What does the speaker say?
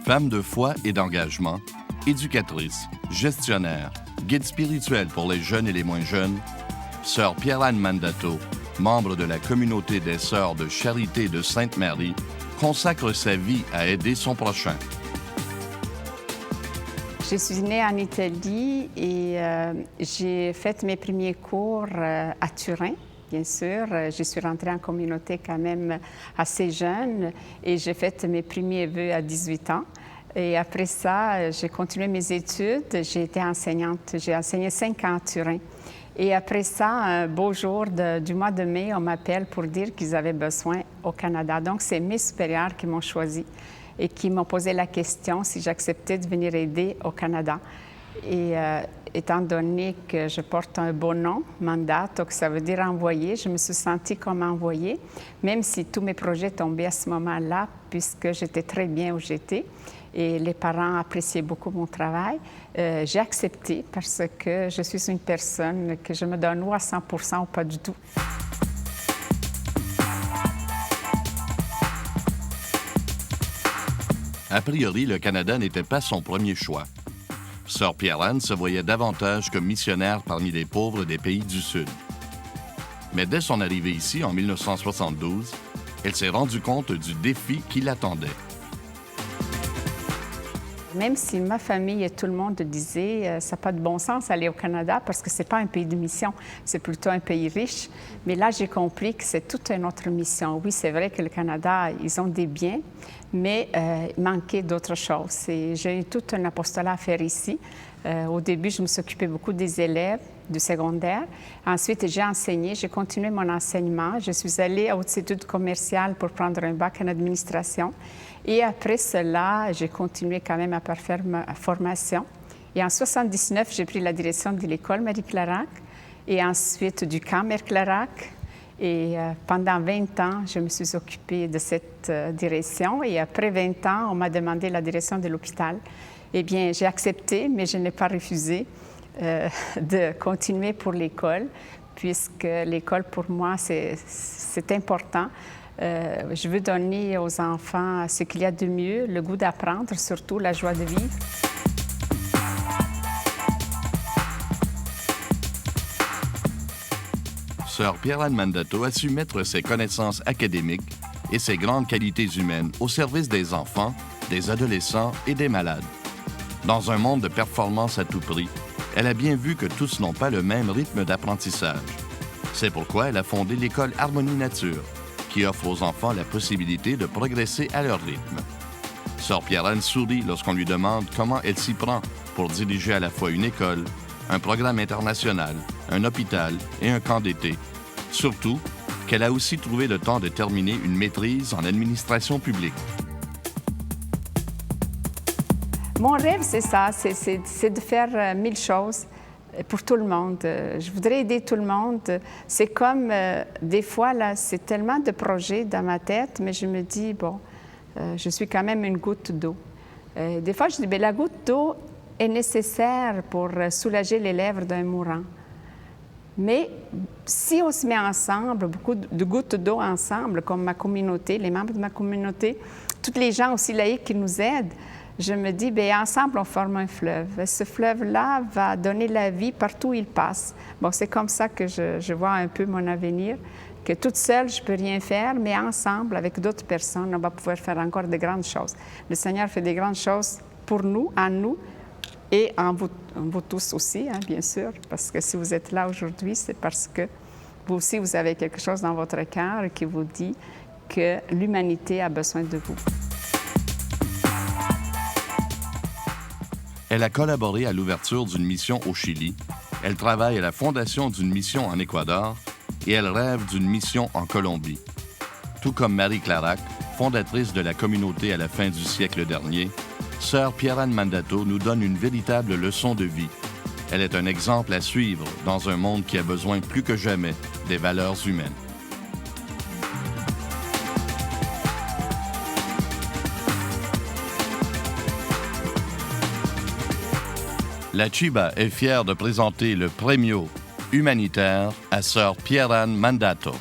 Femme de foi et d'engagement, éducatrice, gestionnaire, guide spirituel pour les jeunes et les moins jeunes, Sœur Pierre-Anne Mandato, membre de la communauté des Sœurs de Charité de Sainte-Marie, consacre sa vie à aider son prochain. Je suis née en Italie et j'ai fait mes premiers cours à Turin, bien sûr. Je suis rentrée en communauté quand même assez jeune et j'ai fait mes premiers vœux à 18 ans. Et après ça, j'ai continué mes études. J'ai été enseignante. J'ai enseigné 5 ans à Turin. Et après ça, un beau jour du mois de mai, on m'appelle pour dire qu'ils avaient besoin au Canada. Donc, c'est mes supérieurs qui m'ont choisi et qui m'ont posé la question si j'acceptais de venir aider au Canada. Et étant donné que je porte un beau nom, Mandato, que ça veut dire envoyer, je me suis sentie comme envoyée, même si tous mes projets tombaient à ce moment-là, puisque j'étais très bien où j'étais. Et les parents appréciaient beaucoup mon travail. J'ai accepté parce que je suis une personne que je me donne ou à 100% ou pas du tout. A priori, le Canada n'était pas son premier choix. Sœur Pierre-Anne se voyait davantage comme missionnaire parmi les pauvres des pays du Sud. Mais dès son arrivée ici, en 1972, elle s'est rendue compte du défi qui l'attendait. Même si ma famille et tout le monde disait ça n'a pas de bon sens aller au Canada parce que ce n'est pas un pays de mission, c'est plutôt un pays riche. Mais là, j'ai compris que c'est toute une autre mission. Oui, c'est vrai que le Canada, ils ont des biens, mais il manquait d'autres choses. Et j'ai eu tout un apostolat à faire ici. Au début, je me suis occupée beaucoup des élèves du secondaire. Ensuite, j'ai enseigné, j'ai continué mon enseignement. Je suis allée à Hautes études commerciales pour prendre un bac en administration. Et après cela, j'ai continué quand même à parfaire ma formation. Et en 1979, j'ai pris la direction de l'école Marie-Clarac et ensuite du camp Mère-Clarac. Et pendant 20 ans, je me suis occupée de cette direction. Et après 20 ans, on m'a demandé la direction de l'hôpital. Eh bien, j'ai accepté, mais je n'ai pas refusé de continuer pour l'école, puisque l'école, pour moi, c'est important. Je veux donner aux enfants ce qu'il y a de mieux, le goût d'apprendre, surtout la joie de vivre. Sœur Pierre-Anne Mandato a su mettre ses connaissances académiques et ses grandes qualités humaines au service des enfants, des adolescents et des malades. Dans un monde de performance à tout prix, elle a bien vu que tous n'ont pas le même rythme d'apprentissage. C'est pourquoi elle a fondé l'école Harmonie Nature, qui offre aux enfants la possibilité de progresser à leur rythme. Sœur Pierre-Anne sourit lorsqu'on lui demande comment elle s'y prend pour diriger à la fois une école, un programme international, un hôpital et un camp d'été. Surtout qu'elle a aussi trouvé le temps de terminer une maîtrise en administration publique. Mon rêve, c'est ça, c'est de faire 1000 choses pour tout le monde. Je voudrais aider tout le monde. C'est comme, des fois, là, c'est tellement de projets dans ma tête, mais je me dis, bon, je suis quand même une goutte d'eau. Des fois, je dis, bien, la goutte d'eau est nécessaire pour soulager les lèvres d'un mourant. Mais si on se met ensemble, beaucoup de gouttes d'eau ensemble, comme ma communauté, les membres de ma communauté, tous les gens aussi laïcs qui nous aident, je me dis, bien, ensemble, on forme un fleuve. Et ce fleuve-là va donner la vie partout où il passe. Bon, c'est comme ça que je vois un peu mon avenir, que toute seule, je ne peux rien faire, mais ensemble, avec d'autres personnes, on va pouvoir faire encore de grandes choses. Le Seigneur fait des grandes choses pour nous, en nous, et en vous tous aussi, hein, bien sûr, parce que si vous êtes là aujourd'hui, c'est parce que vous aussi, vous avez quelque chose dans votre cœur qui vous dit que l'humanité a besoin de vous. Elle a collaboré à l'ouverture d'une mission au Chili, elle travaille à la fondation d'une mission en Équateur et elle rêve d'une mission en Colombie. Tout comme Marie-Clarac, fondatrice de la communauté à la fin du siècle dernier, Sœur Pierre-Anne Mandato nous donne une véritable leçon de vie. Elle est un exemple à suivre dans un monde qui a besoin plus que jamais des valeurs humaines. La Chiba est fière de présenter le Premio humanitaire à Sœur Pierre-Anne Mandato.